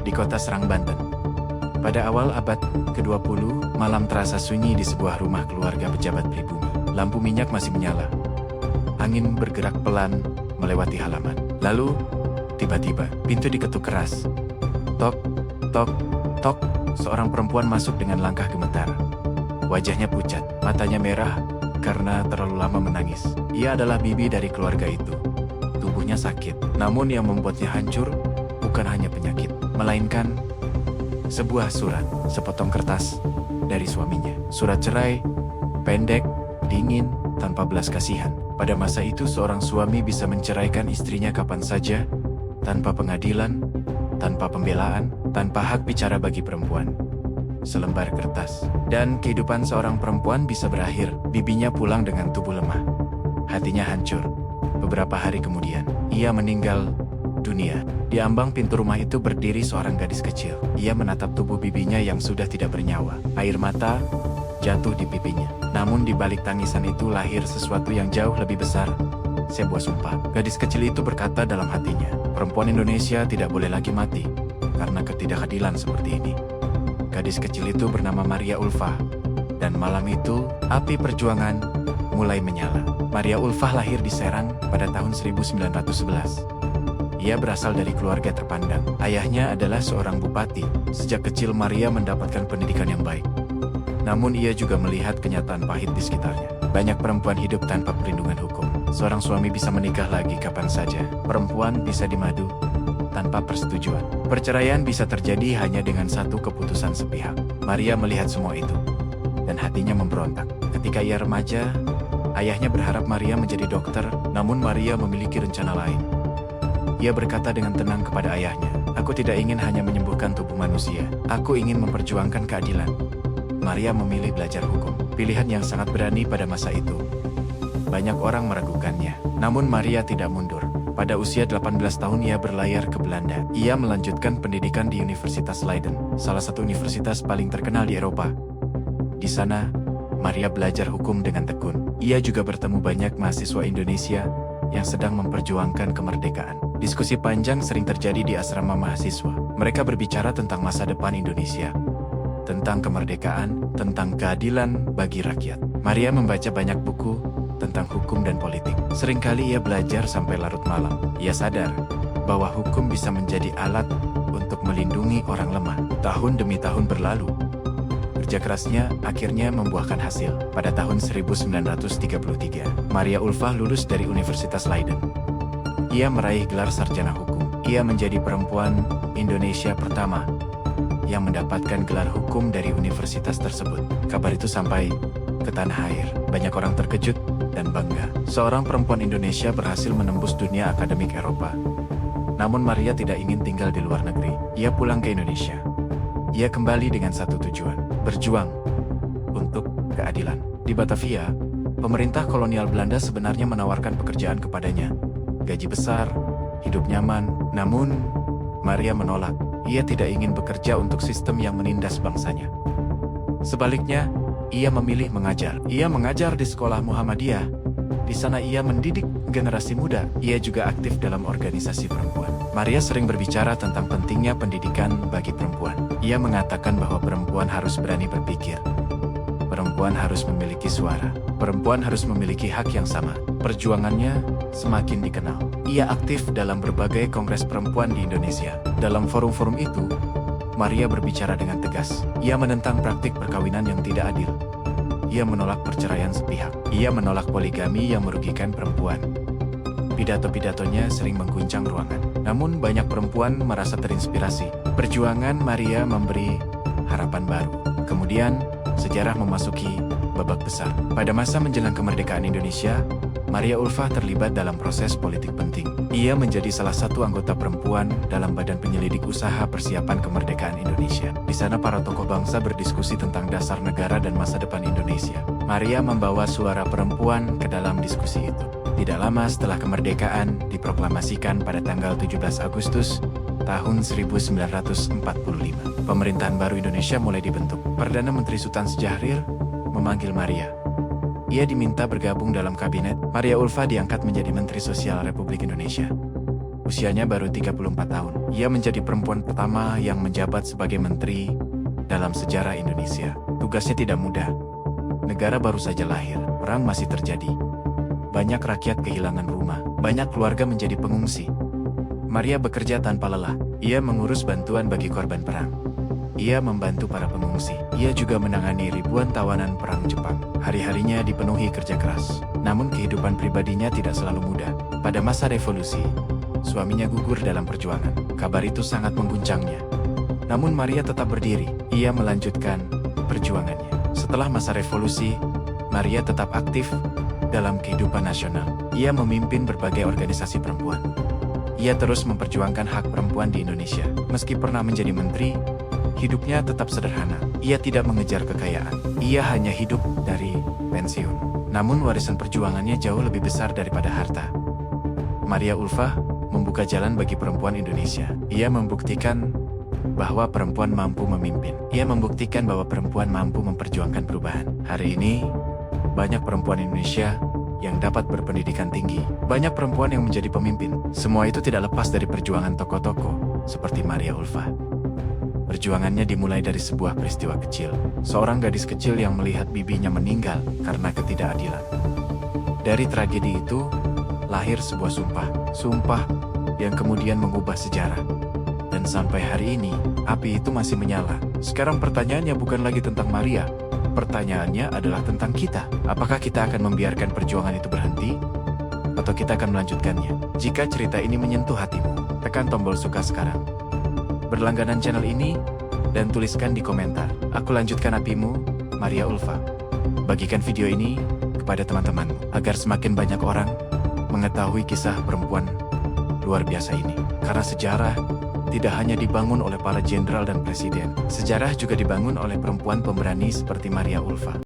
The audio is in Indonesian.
di kota Serang, Banten. Pada awal abad ke-20, malam terasa sunyi di sebuah rumah keluarga pejabat pribumi. Lampu minyak masih menyala. Angin bergerak pelan melewati halaman. Lalu, tiba-tiba, pintu diketuk keras. Tok, tok, tok. Seorang perempuan masuk dengan langkah gemetar. Wajahnya pucat, matanya merah karena terlalu lama menangis. Ia adalah bibi dari keluarga itu. Tubuhnya sakit, namun yang membuatnya hancur bukan hanya penyakit, melainkan sebuah surat, sepotong kertas dari suaminya. Surat cerai, pendek, dingin, tanpa belas kasihan. Pada masa itu seorang suami bisa menceraikan istrinya kapan saja, tanpa pengadilan, tanpa pembelaan, tanpa hak bicara bagi perempuan. Selembar kertas. Dan kehidupan seorang perempuan bisa berakhir. Bibinya pulang dengan tubuh lemah. Hatinya hancur. Beberapa hari kemudian, ia meninggal dunia. Di ambang pintu rumah itu berdiri seorang gadis kecil. Ia menatap tubuh bibinya yang sudah tidak bernyawa. Air mata jatuh di pipinya. Namun di balik tangisan itu lahir sesuatu yang jauh lebih besar. Sebuah sumpah. Gadis kecil itu berkata dalam hatinya, perempuan Indonesia tidak boleh lagi mati karena ketidakadilan seperti ini. Gadis kecil itu bernama Maria Ulfah. Dan malam itu, api perjuangan mulai menyala. Maria Ulfah lahir di Serang pada tahun 1911. Ia berasal dari keluarga terpandang. Ayahnya adalah seorang bupati. Sejak kecil Maria mendapatkan pendidikan yang baik. Namun ia juga melihat kenyataan pahit di sekitarnya. Banyak perempuan hidup tanpa perlindungan hukum. Seorang suami bisa menikah lagi kapan saja. Perempuan bisa dimadu tanpa persetujuan. Perceraian bisa terjadi hanya dengan satu keputusan sepihak. Maria melihat semua itu, dan hatinya memberontak. Ketika ia remaja, ayahnya berharap Maria menjadi dokter, namun Maria memiliki rencana lain. Ia berkata dengan tenang kepada ayahnya, "Aku tidak ingin hanya menyembuhkan tubuh manusia, aku ingin memperjuangkan keadilan." Maria memilih belajar hukum, pilihan yang sangat berani pada masa itu. Banyak orang meragukannya, namun Maria tidak mundur. Pada usia 18 tahun ia berlayar ke Belanda. Ia melanjutkan pendidikan di Universitas Leiden, salah satu universitas paling terkenal di Eropa. Di sana, Maria belajar hukum dengan tekun. Ia juga bertemu banyak mahasiswa Indonesia yang sedang memperjuangkan kemerdekaan. Diskusi panjang sering terjadi di asrama mahasiswa. Mereka berbicara tentang masa depan Indonesia, tentang kemerdekaan, tentang keadilan bagi rakyat. Maria membaca banyak buku tentang hukum dan politik. Seringkali ia belajar sampai larut malam. Ia sadar bahwa hukum bisa menjadi alat untuk melindungi orang lemah. Tahun demi tahun berlalu. Kerja kerasnya akhirnya membuahkan hasil. Pada tahun 1933, Maria Ulfah lulus dari Universitas Leiden. Ia meraih gelar sarjana hukum. Ia menjadi perempuan Indonesia pertama yang mendapatkan gelar hukum dari universitas tersebut. Kabar itu sampai ke tanah air. Banyak orang terkejut dan bangga. Seorang perempuan Indonesia berhasil menembus dunia akademik Eropa. Namun Maria tidak ingin tinggal di luar negeri. Ia pulang ke Indonesia. Ia kembali dengan satu tujuan, berjuang untuk keadilan. Di Batavia, pemerintah kolonial Belanda sebenarnya menawarkan pekerjaan kepadanya. Gaji besar, hidup nyaman, namun Maria menolak. Ia tidak ingin bekerja untuk sistem yang menindas bangsanya. Sebaliknya, ia memilih mengajar. Ia mengajar di sekolah Muhammadiyah. Di sana ia mendidik generasi muda. Ia juga aktif dalam organisasi perempuan. Maria sering berbicara tentang pentingnya pendidikan bagi perempuan. Ia mengatakan bahwa perempuan harus berani berpikir. Perempuan harus memiliki suara. Perempuan harus memiliki hak yang sama. Perjuangannya semakin dikenal. Ia aktif dalam berbagai kongres perempuan di Indonesia. Dalam forum-forum itu, Maria berbicara dengan tegas. Ia menentang praktik perkawinan yang tidak adil. Ia menolak perceraian sepihak. Ia menolak poligami yang merugikan perempuan. Pidato-pidatonya sering mengguncang ruangan. Namun banyak perempuan merasa terinspirasi. Perjuangan Maria memberi harapan baru. Kemudian, sejarah memasuki babak besar. Pada masa menjelang kemerdekaan Indonesia, Maria Ulfah terlibat dalam proses politik penting. Ia menjadi salah satu anggota perempuan dalam Badan Penyelidik Usaha Persiapan Kemerdekaan Indonesia. Di sana para tokoh bangsa berdiskusi tentang dasar negara dan masa depan Indonesia. Maria membawa suara perempuan ke dalam diskusi itu. Tidak lama setelah kemerdekaan diproklamasikan pada tanggal 17 Agustus tahun 1945, pemerintahan baru Indonesia mulai dibentuk. Perdana Menteri Sultan Syahrir memanggil Maria. Ia diminta bergabung dalam kabinet. Maria Ulfah diangkat menjadi Menteri Sosial Republik Indonesia. Usianya baru 34 tahun. Ia menjadi perempuan pertama yang menjabat sebagai menteri dalam sejarah Indonesia. Tugasnya tidak mudah. Negara baru saja lahir, perang masih terjadi. Banyak rakyat kehilangan rumah, banyak keluarga menjadi pengungsi. Maria bekerja tanpa lelah. Ia mengurus bantuan bagi korban perang. Ia membantu para pengungsi. Ia juga menangani ribuan tawanan perang Jepang. Hari-harinya dipenuhi kerja keras. Namun kehidupan pribadinya tidak selalu mudah. Pada masa revolusi, suaminya gugur dalam perjuangan. Kabar itu sangat mengguncangnya. Namun Maria tetap berdiri. Ia melanjutkan perjuangannya. Setelah masa revolusi, Maria tetap aktif dalam kehidupan nasional. Ia memimpin berbagai organisasi perempuan. Ia terus memperjuangkan hak perempuan di Indonesia. Meski pernah menjadi menteri, hidupnya tetap sederhana. Ia tidak mengejar kekayaan. Ia hanya hidup dari pensiun. Namun warisan perjuangannya jauh lebih besar daripada harta. Maria Ulfah membuka jalan bagi perempuan Indonesia. Ia membuktikan bahwa perempuan mampu memimpin. Ia membuktikan bahwa perempuan mampu memperjuangkan perubahan. Hari ini, banyak perempuan Indonesia yang dapat berpendidikan tinggi. Banyak perempuan yang menjadi pemimpin. Semua itu tidak lepas dari perjuangan tokoh-tokoh seperti Maria Ulfah. Perjuangannya dimulai dari sebuah peristiwa kecil. Seorang gadis kecil yang melihat bibinya meninggal karena ketidakadilan. Dari tragedi itu, lahir sebuah sumpah. Sumpah yang kemudian mengubah sejarah. Dan sampai hari ini, api itu masih menyala. Sekarang pertanyaannya bukan lagi tentang Maria. Pertanyaannya adalah tentang kita. Apakah kita akan membiarkan perjuangan itu berhenti? Atau kita akan melanjutkannya? Jika cerita ini menyentuh hatimu, tekan tombol suka sekarang. Berlangganan channel ini, dan tuliskan di komentar. Aku lanjutkan apimu, Maria Ulfah. Bagikan video ini kepada teman-temanmu, agar semakin banyak orang mengetahui kisah perempuan luar biasa ini. Karena sejarah tidak hanya dibangun oleh para jenderal dan presiden. Sejarah juga dibangun oleh perempuan pemberani seperti Maria Ulfah.